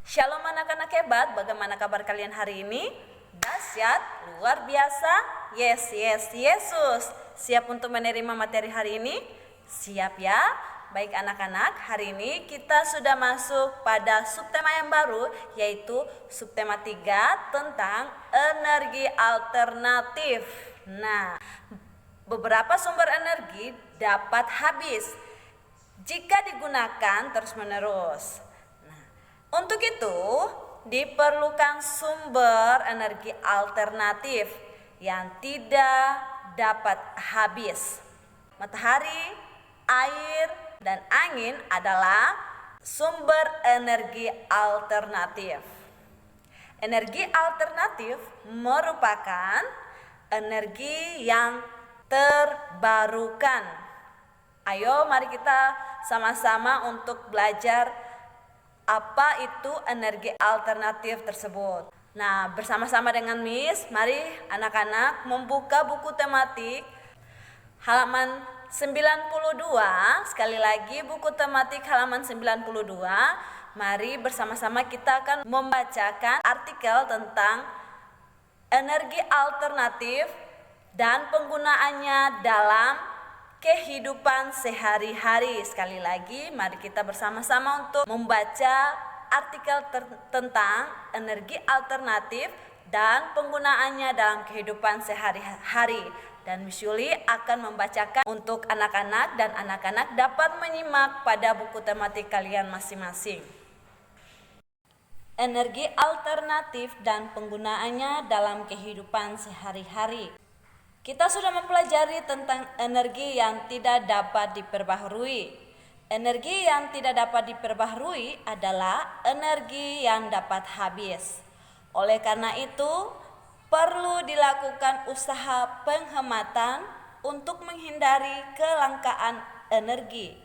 Shalom anak-anak hebat, bagaimana kabar kalian hari ini? Dahsyat, luar biasa. Yes, Yesus. Siap untuk menerima materi hari ini? Siap ya? Baik anak-anak, hari ini kita sudah masuk pada subtema yang baru, yaitu subtema 3 tentang energi alternatif. Nah, beberapa sumber energi dapat habis jika digunakan terus-menerus. Untuk itu, diperlukan sumber energi alternatif yang tidak dapat habis. Matahari, air, dan angin adalah sumber energi alternatif. Energi alternatif merupakan energi yang terbarukan. Ayo, mari kita sama-sama untuk belajar apa itu energi alternatif tersebut. Nah, bersama-sama dengan Miss, mari anak-anak membuka buku tematik halaman 92. Sekali lagi buku tematik halaman 92. Mari bersama-sama kita akan membacakan artikel tentang energi alternatif dan penggunaannya dalam kehidupan sehari-hari. Sekali lagi, mari kita bersama-sama untuk membaca artikel tentang energi alternatif dan penggunaannya dalam kehidupan sehari-hari. Dan Miss Yuli akan membacakan untuk anak-anak dan anak-anak dapat menyimak pada buku tematik kalian masing-masing. Energi alternatif dan penggunaannya dalam kehidupan sehari-hari. Kita sudah mempelajari tentang energi yang tidak dapat diperbaharui. Energi yang tidak dapat diperbaharui adalah energi yang dapat habis. Oleh karena itu, perlu dilakukan usaha penghematan untuk menghindari kelangkaan energi.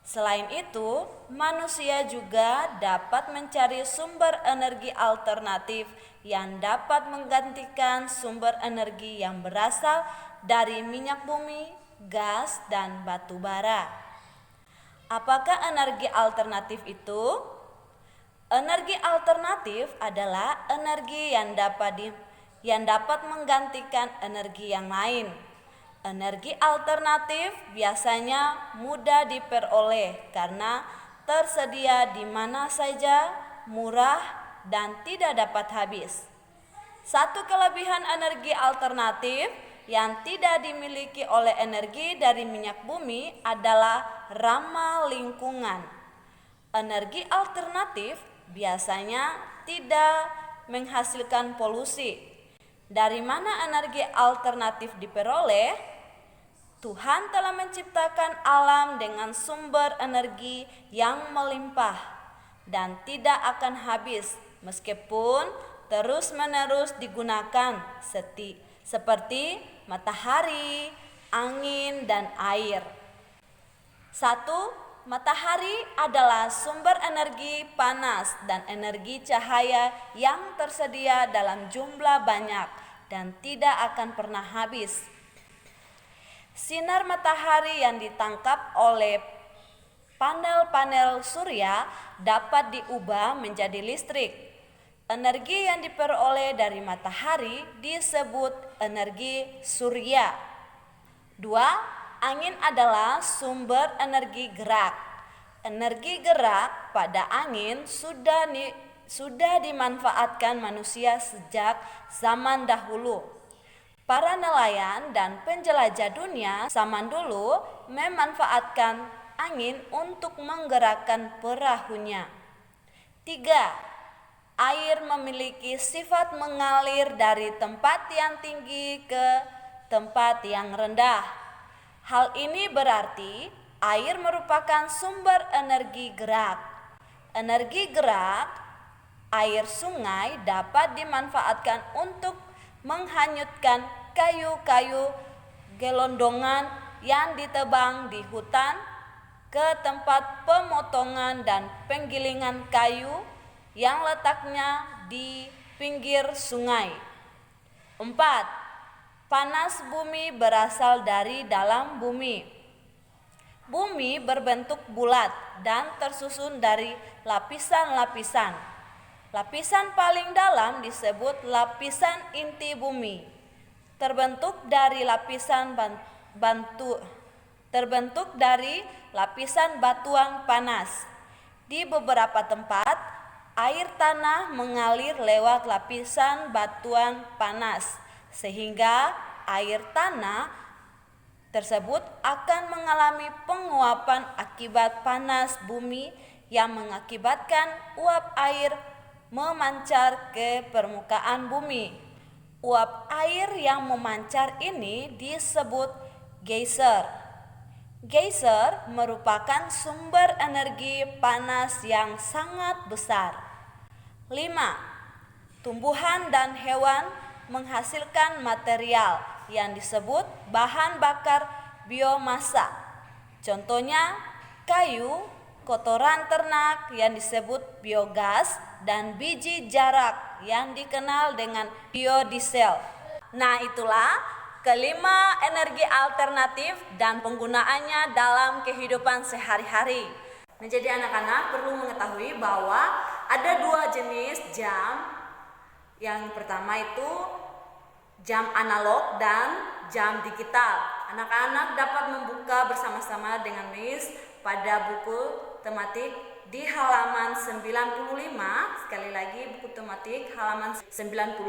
Selain itu, manusia juga dapat mencari sumber energi alternatif yang dapat menggantikan sumber energi yang berasal dari minyak bumi, gas, dan batu bara. Apakah energi alternatif itu? Energi alternatif adalah energi yang dapat menggantikan energi yang lain. Energi alternatif biasanya mudah diperoleh karena tersedia di mana saja, murah, dan tidak dapat habis. Satu kelebihan energi alternatif yang tidak dimiliki oleh energi dari minyak bumi adalah ramah lingkungan. Energi alternatif biasanya tidak menghasilkan polusi. Dari mana energi alternatif diperoleh? Tuhan telah menciptakan alam dengan sumber energi yang melimpah dan tidak akan habis meskipun terus-menerus digunakan seperti matahari, angin, dan air. 1. Matahari adalah sumber energi panas dan energi cahaya yang tersedia dalam jumlah banyak dan tidak akan pernah habis. Sinar matahari yang ditangkap oleh panel-panel surya dapat diubah menjadi listrik. Energi yang diperoleh dari matahari disebut energi surya. 2. Angin adalah sumber energi gerak. Energi gerak pada angin sudah dimanfaatkan manusia sejak zaman dahulu. Para nelayan dan penjelajah dunia zaman dulu memanfaatkan angin untuk menggerakkan perahunya. 3. Air memiliki sifat mengalir dari tempat yang tinggi ke tempat yang rendah. Hal ini berarti air merupakan sumber energi gerak. Energi gerak air sungai dapat dimanfaatkan untuk menghanyutkan kayu-kayu gelondongan yang ditebang di hutan ke tempat pemotongan dan penggilingan kayu yang letaknya di pinggir sungai. 4. Panas bumi berasal dari dalam bumi. Bumi berbentuk bulat dan tersusun dari lapisan-lapisan. Lapisan paling dalam disebut lapisan inti bumi. Terbentuk dari lapisan batuan panas. Di beberapa tempat, air tanah mengalir lewat lapisan batuan panas, sehingga air tanah tersebut akan mengalami penguapan akibat panas bumi yang mengakibatkan uap air memancar ke permukaan bumi. Uap air yang memancar ini disebut geyser. Geyser merupakan sumber energi panas yang sangat besar. 5. Tumbuhan dan hewan menghasilkan material yang disebut bahan bakar biomasa. Contohnya kayu, kotoran ternak yang disebut biogas, dan biji jarak yang dikenal dengan biodiesel. Nah, itulah kelima energi alternatif dan penggunaannya dalam kehidupan sehari-hari. Nah, jadi anak-anak perlu mengetahui bahwa ada 2 jenis jam. Yang pertama itu jam analog dan jam digital. Anak-anak dapat membuka bersama-sama dengan Miss pada buku tematik di halaman 95. Sekali lagi, buku tematik halaman 95.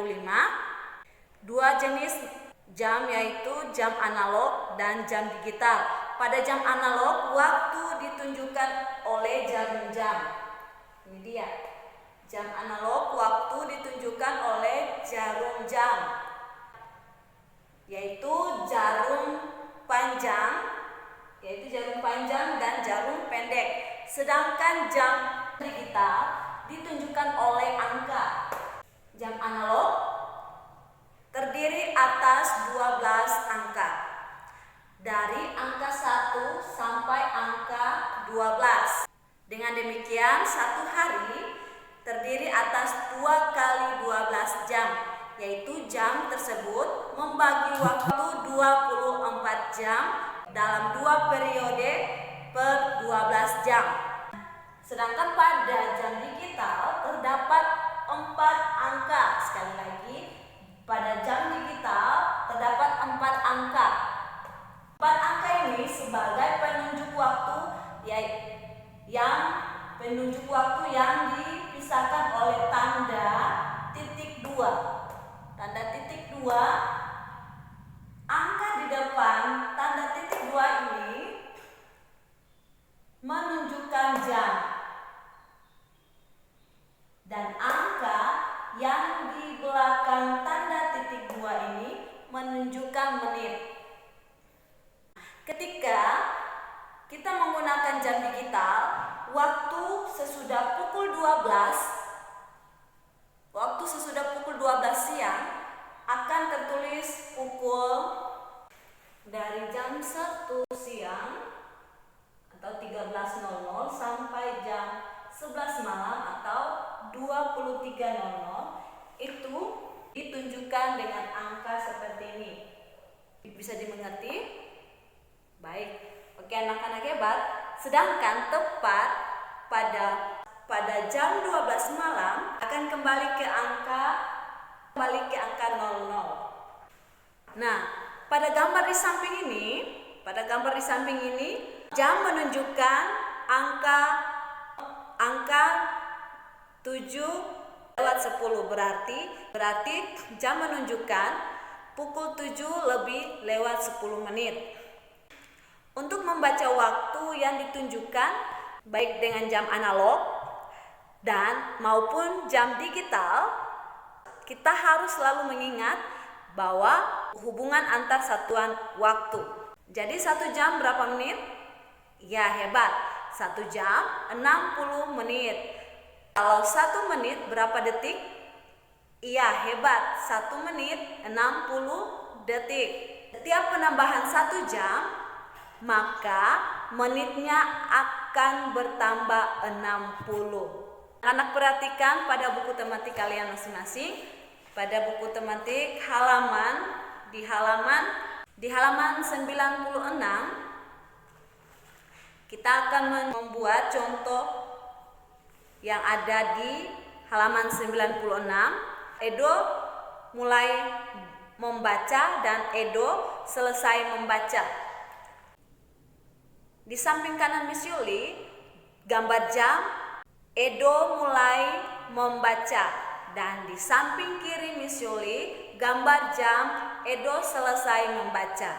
2 jenis jam yaitu jam analog dan jam digital. Pada jam analog, waktu ditunjukkan oleh jarum jam. Ini dia. Jam analog, waktu ditunjukkan oleh jarum jam, yaitu jarum panjang dan jarum pendek. Sedangkan jam digital ditunjukkan oleh angka. Jam analog terdiri atas 12 angka. Dari angka 1 sampai angka 12. Dengan demikian, satu hari terdiri atas 2 kali 12 jam, yaitu jam tersebut membagi waktu 24 jam dalam 2 periode per 12 jam. Sedangkan pada jam digital terdapat 4 angka. Sekali lagi, pada jam digital terdapat 4 angka. 4 angka ini sebagai penunjuk waktu yang dipisahkan oleh tanda titik 2. Tanda titik 2, angka di depan tanda titik 2 ini menunjukkan jam, dan angka yang di belakang tanda titik 2 ini menunjukkan menit. Ketika kita menggunakan jam digital, waktu sesudah pukul 12 siang akan tertulis pukul dari jam 1 siang atau 13.00 sampai jam 11 malam atau 23.00. Itu ditunjukkan dengan angka seperti ini. Bisa dimengerti? Baik. Oke, anak-anak hebat. Sedangkan tepat pada jam 12 malam akan kembali ke angka 00. Nah, pada gambar di samping ini jam menunjukkan angka 7:10, berarti jam menunjukkan pukul 7:10. Untuk membaca waktu yang ditunjukkan baik dengan jam analog dan maupun jam digital, kita harus selalu mengingat bahwa hubungan antar satuan waktu. Jadi 1 jam berapa menit? Ya, hebat. 1 jam 60 menit. Kalau 1 menit berapa detik? Iya, hebat. 1 menit 60 detik. Setiap penambahan 1 jam, maka menitnya akan bertambah 60. Anak perhatikan pada buku tematik kalian masing-masing. Pada buku tematik di halaman 96, kita akan membuat contoh yang ada di halaman 96, Edo mulai membaca dan Edo selesai membaca. Di samping kanan Miss Yuli, gambar jam, Edo mulai membaca. Dan di samping kiri Miss Yuli, gambar jam, Edo selesai membaca.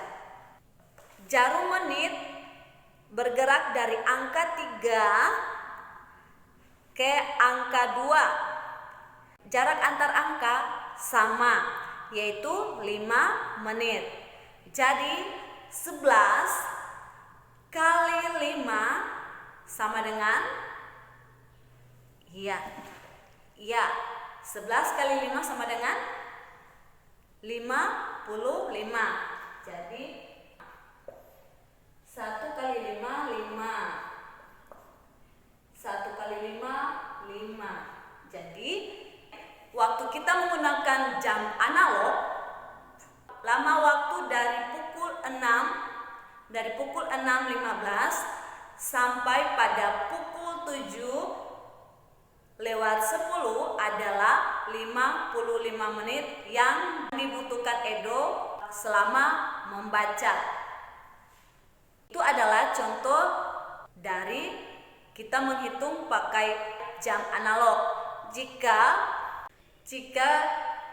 Jarum menit bergerak dari angka 3 ke angka 2. Jarak antar angka sama, yaitu 5 menit. Jadi 11 kali 5 sama dengan 11 kali 5 sama dengan 55. Jadi 1 kali 5 1 kali 5 5. Jadi waktu kita menggunakan jam analog, lama waktu dari pukul 6.15 sampai pada pukul 7 lewat 10 adalah 55 menit yang dibutuhkan Edo selama membaca. Itu adalah contoh dari kita menghitung pakai jam analog. Jika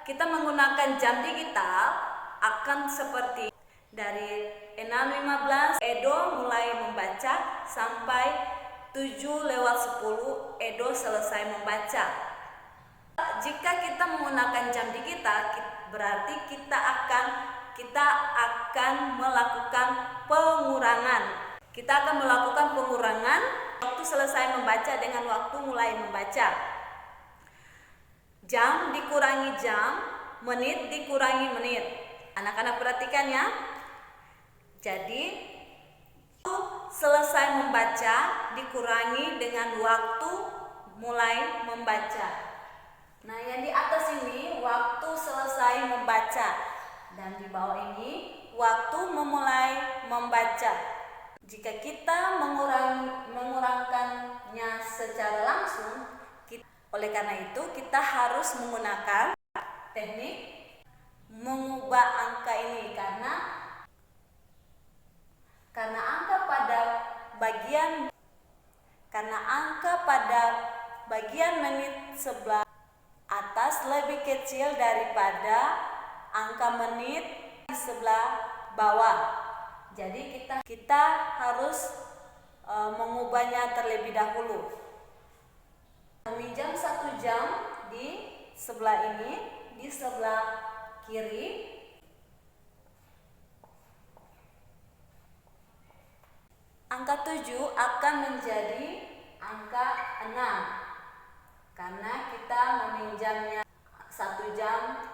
kita menggunakan jam digital, akan seperti dari 6.15 Edo mulai membaca sampai 7 lewat 10 Edo selesai membaca. Jika kita menggunakan jam digital, berarti kita akan melakukan pengurangan. Kita akan melakukan pengurangan waktu selesai membaca dengan waktu mulai membaca. Jam dikurangi jam, menit dikurangi menit. Anak-anak perhatikan ya. Jadi selesai membaca dikurangi dengan waktu mulai membaca. Nah, yang di atas ini waktu selesai membaca dan di bawah ini waktu memulai membaca. Jika kita mengurangkannya secara langsung, oleh karena itu kita harus menggunakan teknik mengubah angka ini karena angka pada bagian menit sebelah atas lebih kecil daripada angka menit di sebelah bawah. Jadi kita harus mengubahnya terlebih dahulu. Meminjam 1 jam di sebelah ini, di sebelah kiri. Angka 7 akan menjadi angka 6 karena kita meminjamnya 1 jam,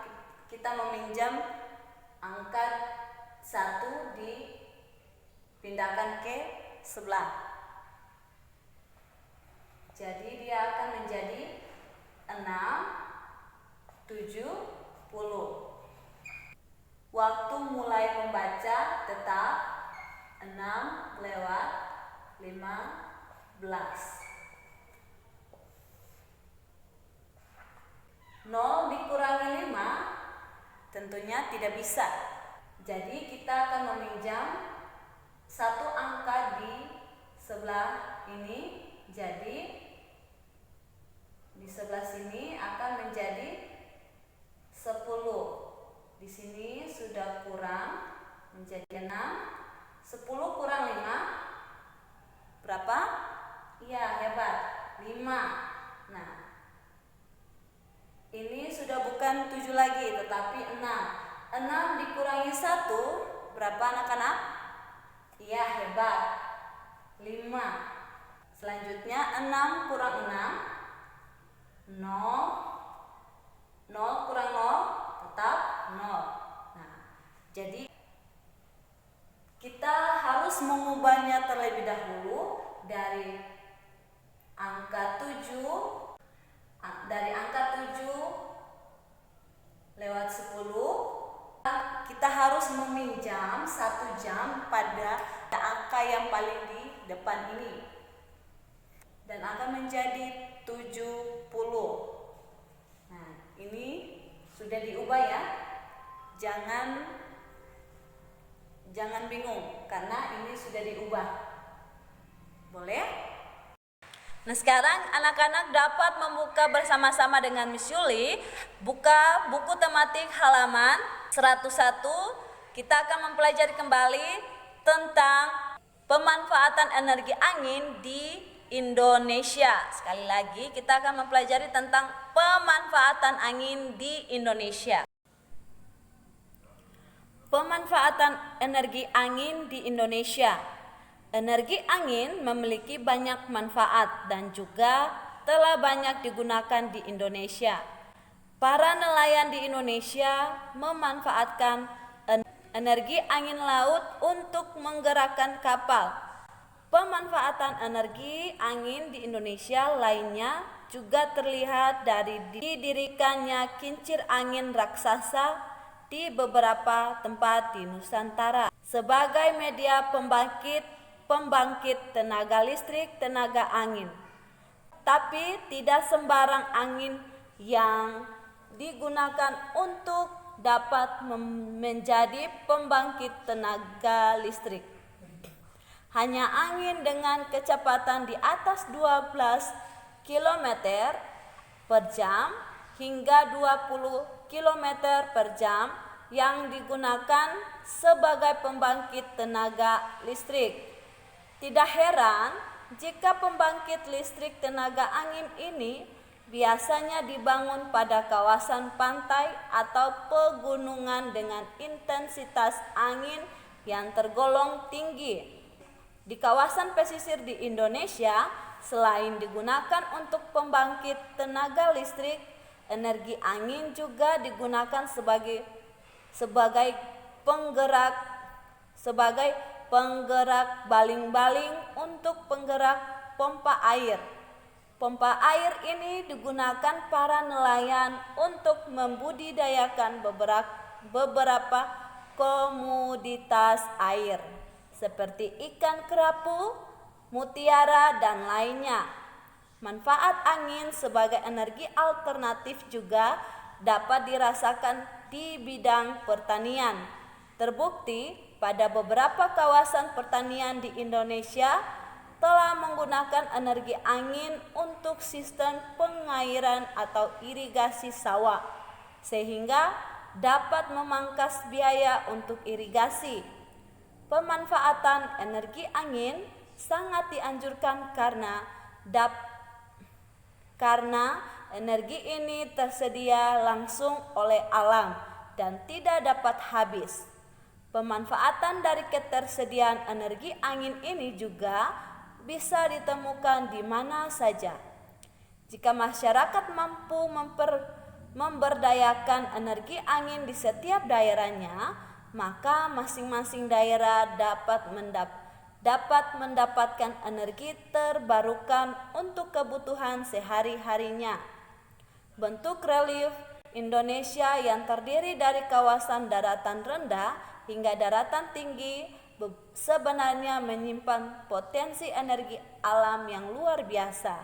kita meminjam angka 1 dipindahkan ke sebelah. Jadi dia akan menjadi 6, 70. Waktu mulai membaca tetap 6 lewat 15. 0 dikurangi 5 tentunya tidak bisa. Jadi kita akan meminjam 1 angka di sebelah ini. Jadi di sebelah sini akan menjadi 10. Di sini sudah kurang menjadi 6. 10 kurang 5 berapa? Iya, hebat, 5. Nah, ini sudah bukan 7 lagi tetapi 6. 6 dikurangi 1 berapa anak-anak? Iya, hebat, 5. Selanjutnya 6 kurang 6 0. 0 kurang 0 tetap 0. Nah, jadi kita harus mengubahnya terlebih dahulu dari angka 7 lewat 10. Kita harus meminjam 1 jam pada angka yang paling di depan ini dan akan menjadi 7 jangan bingung karena ini sudah diubah. Boleh? Nah, sekarang anak-anak dapat membuka bersama-sama dengan Miss Yuli. Buka buku tematik halaman 101. Kita akan mempelajari kembali tentang pemanfaatan energi angin di Indonesia. Sekali lagi kita akan mempelajari tentang pemanfaatan angin di Indonesia. Pemanfaatan energi angin di Indonesia. Energi angin memiliki banyak manfaat dan juga telah banyak digunakan di Indonesia. Para nelayan di Indonesia memanfaatkan energi angin laut untuk menggerakkan kapal. Pemanfaatan energi angin di Indonesia lainnya juga terlihat dari didirikannya kincir angin raksasa di beberapa tempat di Nusantara sebagai media pembangkit tenaga listrik tenaga angin. Tapi tidak sembarang angin yang digunakan untuk dapat menjadi pembangkit tenaga listrik. Hanya angin dengan kecepatan di atas 12 km per jam hingga 20 km per jam yang digunakan sebagai pembangkit tenaga listrik. Tidak heran jika pembangkit listrik tenaga angin ini biasanya dibangun pada kawasan pantai atau pegunungan dengan intensitas angin yang tergolong tinggi. Di kawasan pesisir di Indonesia, selain digunakan untuk pembangkit tenaga listrik, energi angin juga digunakan sebagai penggerak baling-baling untuk penggerak pompa air. Pompa air ini digunakan para nelayan untuk membudidayakan beberapa komoditas air seperti ikan kerapu, mutiara, dan lainnya. Manfaat angin sebagai energi alternatif juga dapat dirasakan di bidang pertanian. Terbukti pada beberapa kawasan pertanian di Indonesia telah menggunakan energi angin untuk sistem pengairan atau irigasi sawah, sehingga dapat memangkas biaya untuk irigasi. Pemanfaatan energi angin sangat dianjurkan karena energi ini tersedia langsung oleh alam dan tidak dapat habis. Pemanfaatan dari ketersediaan energi angin ini juga bisa ditemukan di mana saja. Jika masyarakat mampu memberdayakan energi angin di setiap daerahnya, maka masing-masing daerah dapat mendapatkan energi terbarukan untuk kebutuhan sehari-harinya. Bentuk relief Indonesia yang terdiri dari kawasan daratan rendah hingga daratan tinggi sebenarnya menyimpan potensi energi alam yang luar biasa.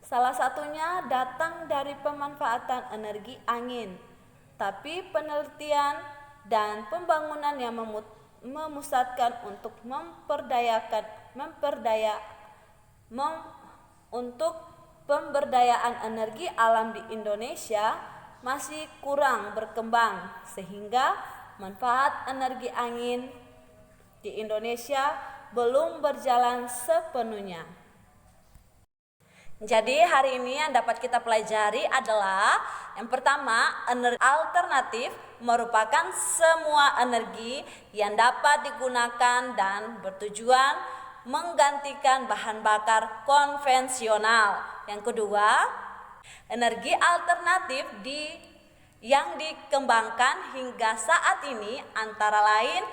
Salah satunya datang dari pemanfaatan energi angin. Tapi penelitian dan pembangunan yang memusatkan untuk pemberdayaan energi alam di Indonesia masih kurang berkembang, sehingga manfaat energi angin di Indonesia belum berjalan sepenuhnya. Jadi hari ini yang dapat kita pelajari adalah yang pertama, energi alternatif merupakan semua energi yang dapat digunakan dan bertujuan menggantikan bahan bakar konvensional. Yang kedua, energi alternatif yang dikembangkan hingga saat ini antara lain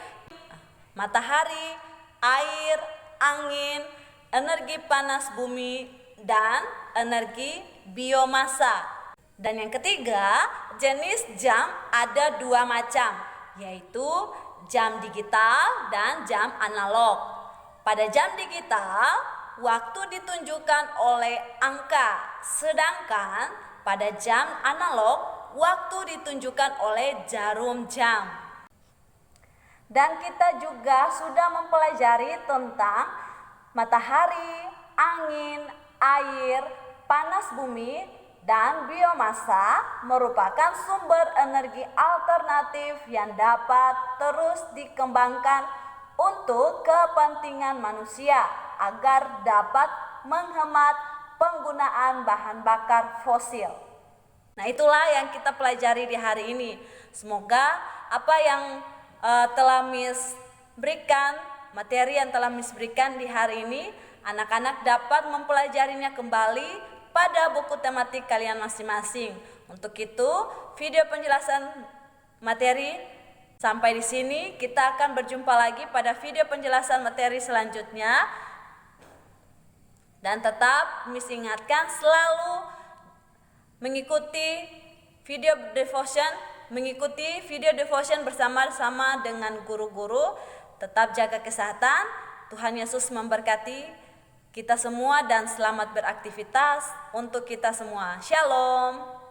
matahari, air, angin, energi panas bumi, dan energi biomasa. Dan yang ketiga, jenis jam ada 2 macam, yaitu jam digital dan jam analog. Pada jam digital, waktu ditunjukkan oleh angka, sedangkan pada jam analog, waktu ditunjukkan oleh jarum jam. Dan kita juga sudah mempelajari tentang matahari, angin, air, panas bumi, dan biomasa merupakan sumber energi alternatif yang dapat terus dikembangkan untuk kepentingan manusia agar dapat menghemat penggunaan bahan bakar fosil. Nah, itulah yang kita pelajari di hari ini. Semoga apa yang telah Miss berikan, materi yang telah Miss berikan di hari ini, anak-anak dapat mempelajarinya kembali pada buku tematik kalian masing-masing. Untuk itu, video penjelasan materi sampai di sini. Kita akan berjumpa lagi pada video penjelasan materi selanjutnya. Dan tetap Miss ingatkan selalu mengikuti video devotion bersama-sama dengan guru-guru. Tetap jaga kesehatan. Tuhan Yesus memberkati kita semua dan selamat beraktivitas untuk kita semua. Shalom.